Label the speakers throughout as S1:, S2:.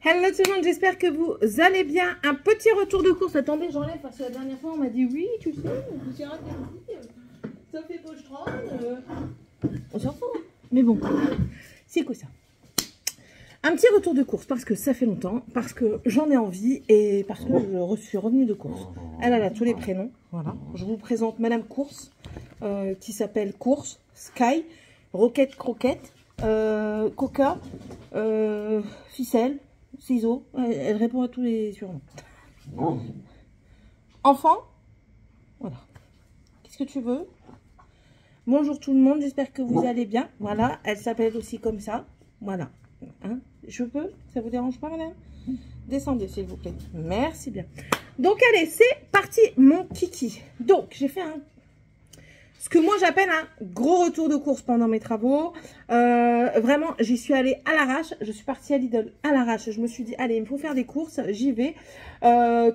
S1: Hello tout le monde, j'espère que vous allez bien. Un petit retour de course. Attendez, j'enlève parce que la dernière fois on m'a dit oui, tu sais, ça fait pochetron. On s'en fout. Mais bon, c'est quoi ça? Un petit retour de course parce que ça fait longtemps, parce que j'en ai envie et parce que je suis revenue de course. Elle a tous les prénoms. Voilà. Je vous présente Madame Course qui s'appelle Course, Sky, Roquette Croquette, Coca, Ficelle. Ciseaux, elle répond à tous les surnoms. Enfant, voilà. Qu'est-ce que tu veux? Bonjour tout le monde, j'espère que vous allez bien. Voilà, elle s'appelle aussi comme ça. Voilà. Hein, je peux? Ça vous dérange pas, madame? Descendez, s'il vous plaît. Merci bien. Donc, allez, c'est parti, mon kiki. Donc, j'ai fait ce que moi j'appelle un gros retour de course pendant mes travaux. Vraiment, j'y suis allée à l'arrache. Je suis partie à Lidl à l'arrache. Je me suis dit, allez, il me faut faire des courses. J'y vais.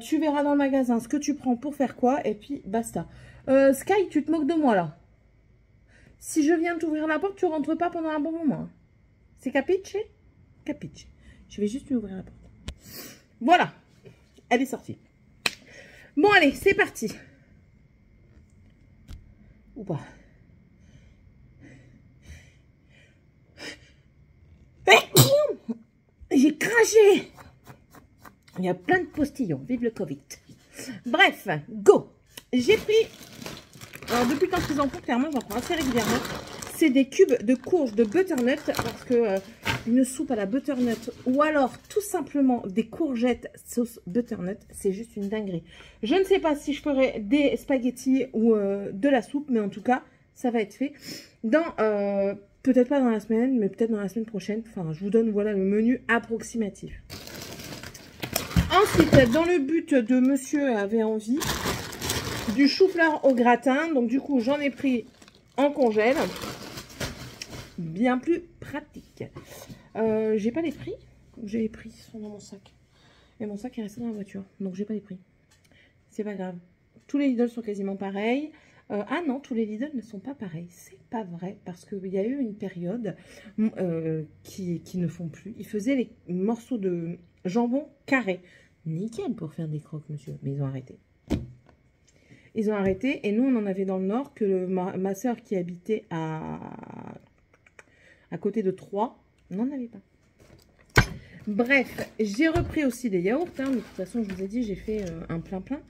S1: Tu verras dans le magasin ce que tu prends pour faire quoi. Et puis, basta. Sky, tu te moques de moi là. Si je viens t'ouvrir la porte, tu rentres pas pendant un bon moment. C'est capiche? Capiche. Je vais juste lui ouvrir la porte. Voilà. Elle est sortie. Bon, allez, c'est parti. Ou pas. J'ai craché. Il y a plein de postillons. Vive le Covid. Bref, go. J'ai pris... Alors, depuis le temps que je en prends, clairement, j'en prends assez régulièrement. C'est des cubes de courge de butternut. Parce que une soupe à la butternut ou alors tout simplement des courgettes sauce butternut, c'est juste une dinguerie. Je ne sais pas si je ferai des spaghettis ou de la soupe, mais en tout cas, ça va être fait dans... peut-être pas dans la semaine, mais peut-être dans la semaine prochaine. Enfin, je vous donne, voilà, le menu approximatif. Ensuite, dans le but de monsieur avait envie, du chou-fleur au gratin. Donc, du coup, j'en ai pris en congèle. Bien plus pratique. J'ai pas les prix. J'ai les prix, ils sont dans mon sac. Et mon sac est resté dans la voiture. Donc, j'ai pas les prix. C'est pas grave. Tous les Lidl sont quasiment pareils. Ah non, tous les Lidl ne sont pas pareils. C'est pas vrai. Parce qu'il y a eu une période qui ne font plus. Ils faisaient les morceaux de jambon carré. Nickel pour faire des croques, monsieur. Mais ils ont arrêté. Ils ont arrêté. Et nous, on en avait dans le Nord que ma soeur qui habitait à côté de Troyes n'en avait pas. Bref, j'ai repris aussi des yaourts. Hein, de toute façon, je vous ai dit, j'ai fait un plein-plein.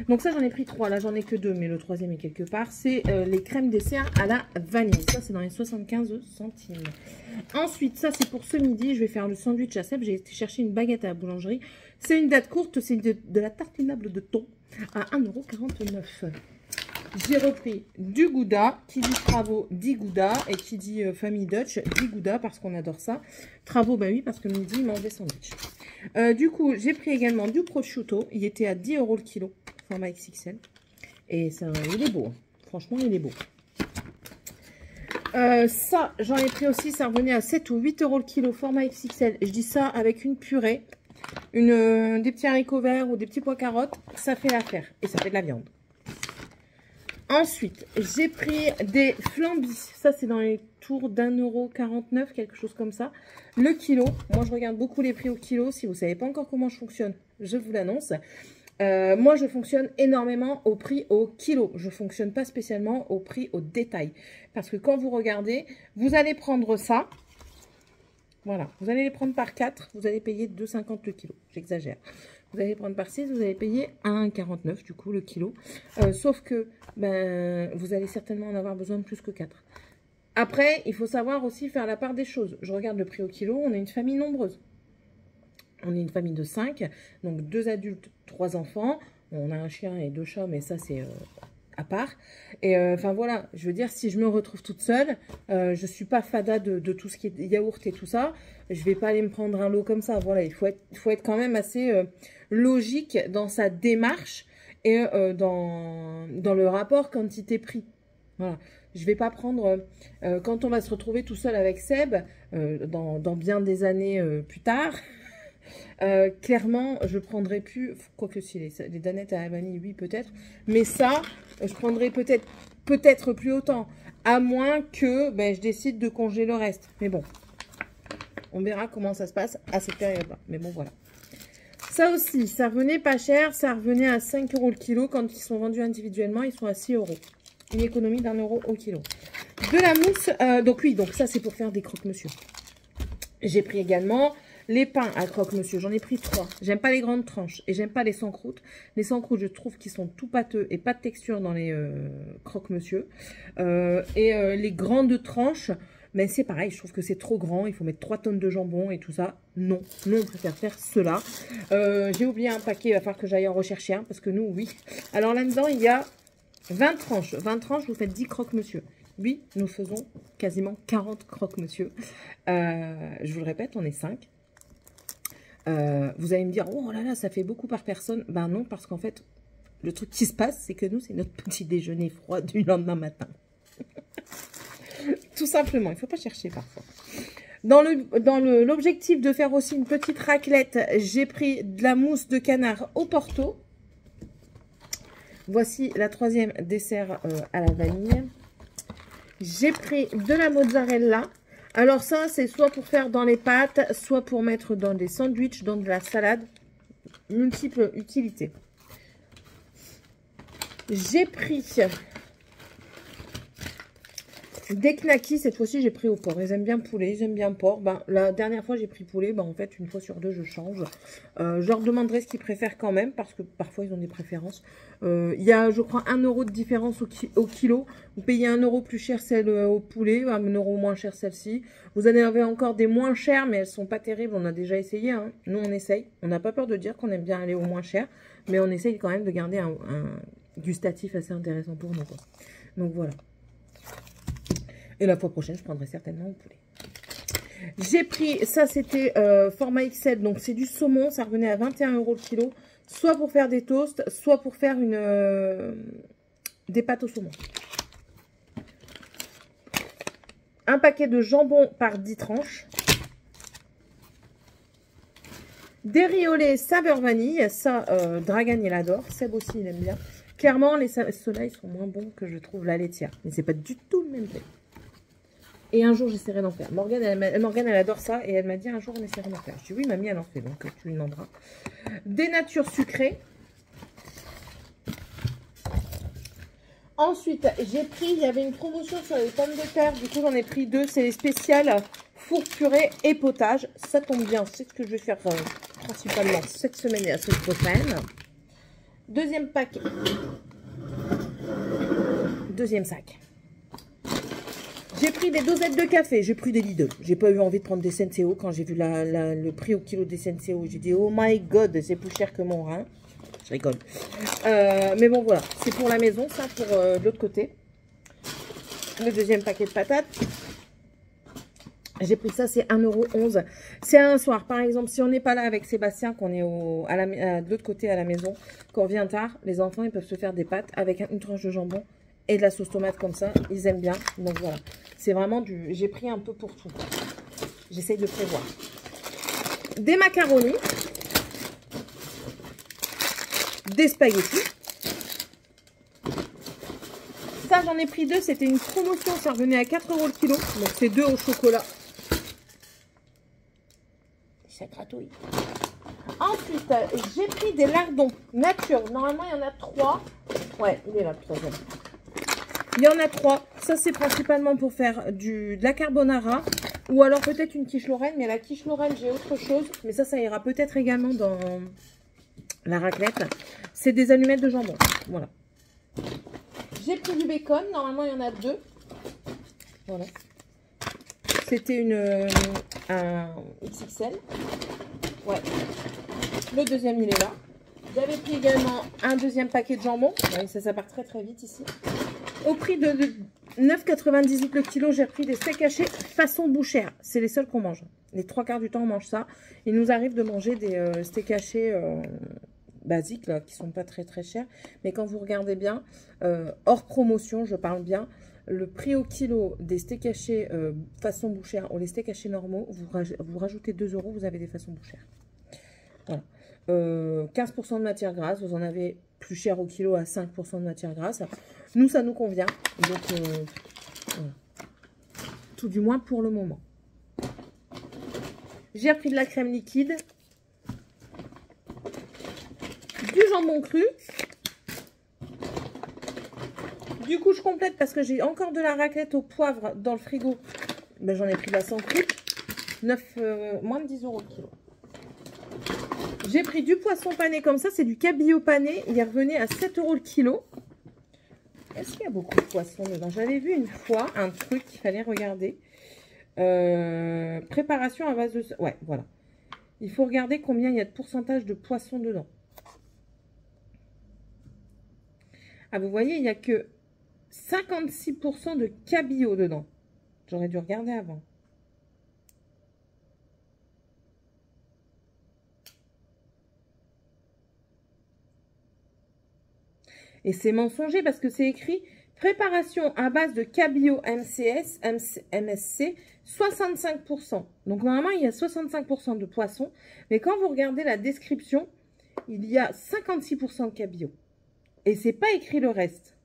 S1: Donc ça, j'en ai pris 3. Là, j'en ai que 2, mais le troisième est quelque part. C'est les crèmes dessert à la vanille. Ça, c'est dans les 75 centimes. Ensuite, ça, c'est pour ce midi. Je vais faire le sandwich à Seb. J'ai été chercher une baguette à la boulangerie. C'est une date courte. C'est de la tartinable de thon à 1,49 €. J'ai repris du Gouda, qui dit travaux dit Gouda, et qui dit famille Dutch dit Gouda, parce qu'on adore ça. Travaux, bah oui, parce que midi, il mangeait sandwich. Du coup, j'ai pris également du prosciutto, il était à 10 € le kilo, format XXL. Et ça, il est beau, hein. Franchement, il est beau. Ça, j'en ai pris aussi, ça revenait à 7 ou 8 € le kilo, format XXL. Je dis ça avec une purée, des petits haricots verts ou des petits pois carottes, ça fait l'affaire, et ça fait de la viande. Ensuite, j'ai pris des flambis. Ça, c'est dans les tours d'1,49 €, quelque chose comme ça. Le kilo. Moi, je regarde beaucoup les prix au kilo. Si vous ne savez pas encore comment je fonctionne, je vous l'annonce. Moi, je fonctionne énormément au prix au kilo. Je ne fonctionne pas spécialement au prix au détail. Parce que quand vous regardez, vous allez prendre ça. Voilà. Vous allez les prendre par 4. Vous allez payer 2,50 € le kilo. J'exagère. Vous allez prendre par 6, vous allez payer 1,49 € du coup le kilo. Sauf que ben, vous allez certainement en avoir besoin de plus que 4. Après, il faut savoir aussi faire la part des choses. Je regarde le prix au kilo, on est une famille nombreuse. On est une famille de 5, donc 2 adultes, 3 enfants. On a un chien et 2 chats, mais ça c'est à part. Et enfin voilà, je veux dire, si je me retrouve toute seule, je suis pas fada de tout ce qui est yaourt et tout ça. Je vais pas aller me prendre un lot comme ça. Voilà, il faut être quand même assez logique dans sa démarche et dans le rapport quantité-prix. Voilà. Je vais pas prendre, quand on va se retrouver tout seul avec Seb, dans bien des années plus tard, clairement, je prendrai plus, quoique si les danettes à la vanille, oui, peut-être, mais ça, je prendrai peut-être plus autant, à moins que ben, je décide de congeler le reste. Mais bon, On verra comment ça se passe à cette période-là. Mais bon, voilà. Ça aussi, ça revenait pas cher. Ça revenait à 5 € le kilo. Quand ils sont vendus individuellement, ils sont à 6 €. Une économie d'1 € au kilo. De la mousse. Donc oui, donc ça, c'est pour faire des croque-monsieur. J'ai pris également les pains à croque-monsieur. J'en ai pris 3. J'aime pas les grandes tranches et j'aime pas les sans-croûtes. Les sans-croûtes, je trouve qu'ils sont tout pâteux et pas de texture dans les croque-monsieur. Les grandes tranches, mais c'est pareil, je trouve que c'est trop grand. Il faut mettre 3 tonnes de jambon et tout ça. Non, nous on préfère faire cela. J'ai oublié un paquet, il va falloir que j'aille en rechercher un parce que nous, oui. Alors là-dedans, il y a 20 tranches. 20 tranches, vous faites 10 croque-monsieur. Oui, nous faisons quasiment 40 croque-monsieur. Je vous le répète, on est 5. Vous allez me dire, oh là là, ça fait beaucoup par personne. Ben non, parce qu'en fait, le truc qui se passe, c'est que nous, c'est notre petit déjeuner froid du lendemain matin. Tout simplement, il ne faut pas chercher parfois. Dans l'objectif de faire aussi une petite raclette, j'ai pris de la mousse de canard au Porto. Voici la 3e dessert à la vanille. J'ai pris de la mozzarella. Alors ça, c'est soit pour faire dans les pâtes, soit pour mettre dans des sandwichs, dans de la salade. Multiples utilités. J'ai pris des knackis. Cette fois-ci, j'ai pris au porc. Ils aiment bien poulet, ils aiment bien porc. Ben, la dernière fois, j'ai pris poulet. Ben, en fait, une fois sur deux, je change. Je leur demanderai ce qu'ils préfèrent quand même, parce que parfois, ils ont des préférences. Il y a, je crois, 1 € de différence au kilo. Vous payez 1 € plus cher celle au poulet, 1 € moins cher celle-ci. Vous en avez encore des moins chères, mais elles sont pas terribles. On a déjà essayé. Hein. Nous, on essaye. On n'a pas peur de dire qu'on aime bien aller au moins cher, mais on essaye quand même de garder un gustatif assez intéressant pour nous, quoi. Donc, voilà. Et la fois prochaine, je prendrai certainement au poulet. J'ai pris, ça c'était format XL, donc c'est du saumon. Ça revenait à 21 € le kilo. Soit pour faire des toasts, soit pour faire des pâtes au saumon. Un paquet de jambon par 10 tranches. Des riz au lait saveur vanille. Ça, Dragan, il adore. Seb aussi, il aime bien. Clairement, ceux-là, ils sont moins bons que je trouve la laitière. Mais c'est pas du tout le même thé. Et un jour, j'essaierai d'en faire. Morgane, elle adore ça. Et elle m'a dit, un jour, on essaiera d'en faire. Je dis, oui, mamie, elle en fait. Donc, tu lui demanderas. Des natures sucrées. Ensuite, j'ai pris, il y avait une promotion sur les pommes de terre. Du coup, j'en ai pris 2. C'est les spéciales four, purée et potage. Ça tombe bien. C'est ce que je vais faire principalement cette semaine et la semaine prochaine. Deuxième paquet. Deuxième sac. J'ai pris des dosettes de café. J'ai pris des Lidl. J'ai pas eu envie de prendre des Senseo. Quand j'ai vu le prix au kilo des Senseo, j'ai dit, oh my god, c'est plus cher que mon rein. Je rigole. Mais bon, voilà. C'est pour la maison, ça, pour l'autre côté. Le deuxième paquet de patates. J'ai pris ça, c'est 1,11 €. C'est un soir. Par exemple, si on n'est pas là avec Sébastien, qu'on est de l'autre côté à la maison, qu'on vient tard, les enfants, ils peuvent se faire des pâtes avec une tranche de jambon et de la sauce tomate comme ça. Ils aiment bien. Donc voilà. C'est vraiment du... J'ai pris un peu pour tout. J'essaye de prévoir. Des macaronis. Des spaghettis. Ça, j'en ai pris 2. C'était une promotion. Ça revenait à 4 € le kilo. Donc, c'est 2 au chocolat. Ça gratouille. Ensuite, j'ai pris des lardons nature. Normalement, il y en a 3. Ouais, il est là, le troisième. Il y en a 3. Ça, c'est principalement pour faire de la carbonara. Ou alors peut-être une quiche Lorraine. Mais la quiche Lorraine, j'ai autre chose. Mais ça ira peut-être également dans la raclette. C'est des allumettes de jambon. Voilà. J'ai pris du bacon. Normalement, il y en a 2. Voilà. C'était un XXL. Ouais. Le deuxième, il est là. J'avais pris également un deuxième paquet de jambon. Ouais, ça part très très vite ici. Au prix de 9,98 € le kilo, j'ai pris des steaks hachés façon bouchère. C'est les seuls qu'on mange. Les 3/4 du temps, on mange ça. Il nous arrive de manger des steaks hachés basiques, là, qui sont pas très très chers. Mais quand vous regardez bien, hors promotion, je parle bien, le prix au kilo des steaks hachés façon bouchère ou les steaks hachés normaux, vous rajoutez 2 €, vous avez des façons bouchères. Voilà. 15% de matière grasse, vous en avez plus cher au kilo à 5% de matière grasse. Nous, ça nous convient. Donc, voilà. Tout du moins pour le moment. J'ai repris de la crème liquide. Du jambon cru. Du coup, je complète parce que j'ai encore de la raclette au poivre dans le frigo. Ben, j'en ai pris la 100 croûtes. Moins de 10 € le kilo. J'ai pris du poisson pané comme ça. C'est du cabillaud pané. Il est revenu à 7 € le kilo. Est-ce qu'il y a beaucoup de poissons dedans? J'avais vu une fois un truc qu'il fallait regarder. Préparation à base de... Ouais, voilà. Il faut regarder combien il y a de pourcentage de poisson dedans. Ah, vous voyez, il n'y a que 56% de cabillaud dedans. J'aurais dû regarder avant. Et c'est mensonger parce que c'est écrit préparation à base de cabillaud MSC, 65%. Donc normalement, il y a 65% de poisson. Mais quand vous regardez la description, il y a 56% de cabillaud. Et c'est pas écrit le reste.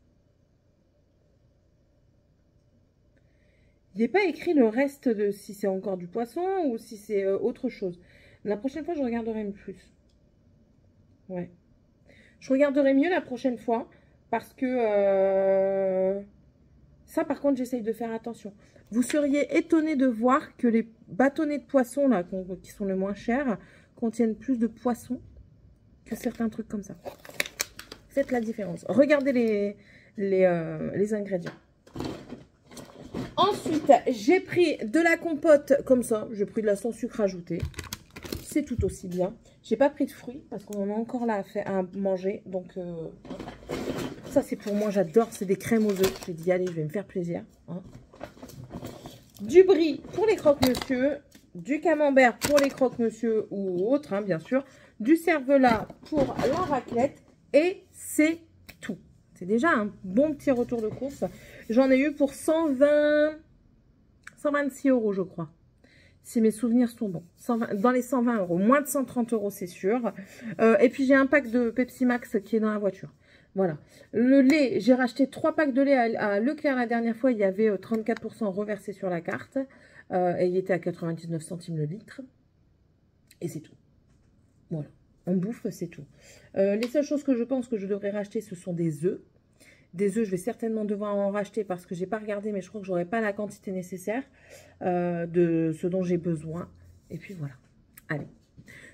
S1: Il n'est pas écrit le reste de si c'est encore du poisson ou si c'est autre chose. La prochaine fois, je regarderai plus. Ouais. Je regarderai mieux la prochaine fois parce que ça, par contre, j'essaye de faire attention. Vous seriez étonné de voir que les bâtonnets de poisson, là, qui sont les moins chers, contiennent plus de poisson que certains trucs comme ça. Faites la différence. Regardez les ingrédients. Ensuite, j'ai pris de la compote comme ça. J'ai pris de la sans sucre ajouté. C'est tout aussi bien. J'ai pas pris de fruits parce qu'on en a encore là à manger. Donc, ça, c'est pour moi. J'adore. C'est des crèmes aux œufs. J'ai dit, allez, je vais me faire plaisir. Hein. Du brie pour les croque-monsieur. Du camembert pour les croque-monsieur ou autres, hein, bien sûr. Du cervelas pour la raclette. Et c'est tout. C'est déjà un bon petit retour de course. J'en ai eu pour 126 €, je crois. Si mes souvenirs sont bons. Dans les 120 €. Moins de 130 €, c'est sûr. Et puis, j'ai un pack de Pepsi Max qui est dans la voiture. Voilà. Le lait, j'ai racheté 3 packs de lait à Leclerc la dernière fois. Il y avait 34% reversé sur la carte. Et il était à 99 centimes le litre. Et c'est tout. Voilà. On bouffe, c'est tout. Les seules choses que je pense que je devrais racheter, ce sont des œufs. Des œufs, je vais certainement devoir en racheter parce que je n'ai pas regardé, mais je crois que je n'aurai pas la quantité nécessaire de ce dont j'ai besoin. Et puis voilà. Allez.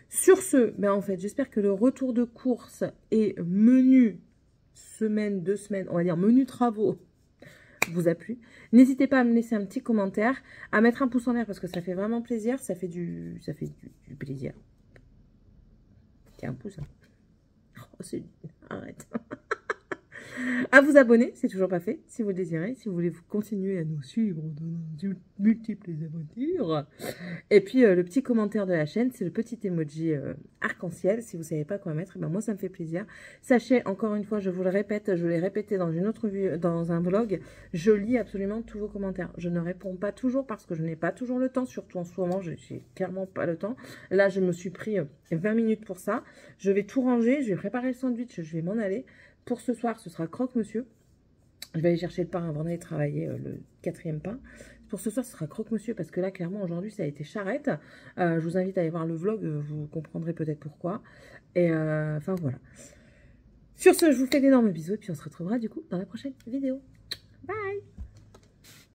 S1: Sur ce, ben en fait, j'espère que le retour de course et menu semaine, 2 semaines, on va dire menu travaux, vous a plu. N'hésitez pas à me laisser un petit commentaire, à mettre un pouce en l'air parce que ça fait vraiment plaisir. Ça fait du plaisir. Tiens, un pouce. Hein. Oh, c'est... Arrête. À vous abonner, c'est toujours pas fait, si vous le désirez, si vous voulez continuer à nous suivre dans nos multiples aventures. Et puis, le petit commentaire de la chaîne, c'est le petit emoji arc-en-ciel. Si vous ne savez pas quoi mettre, ben moi, ça me fait plaisir. Sachez, encore une fois, je vous le répète, je l'ai répété dans une autre vue, dans un vlog, je lis absolument tous vos commentaires. Je ne réponds pas toujours parce que je n'ai pas toujours le temps, surtout en ce moment, je n'ai clairement pas le temps. Là, je me suis pris 20 minutes pour ça. Je vais tout ranger, je vais préparer le sandwich, je vais m'en aller. Pour ce soir, ce sera croque-monsieur. Je vais aller chercher le pain avant d'aller travailler le 4e pain. Pour ce soir, ce sera croque-monsieur parce que là, clairement, aujourd'hui, ça a été charrette. Je vous invite à aller voir le vlog, vous comprendrez peut-être pourquoi. Et enfin, voilà. Sur ce, je vous fais d'énormes bisous et puis on se retrouvera du coup dans la prochaine vidéo. Bye!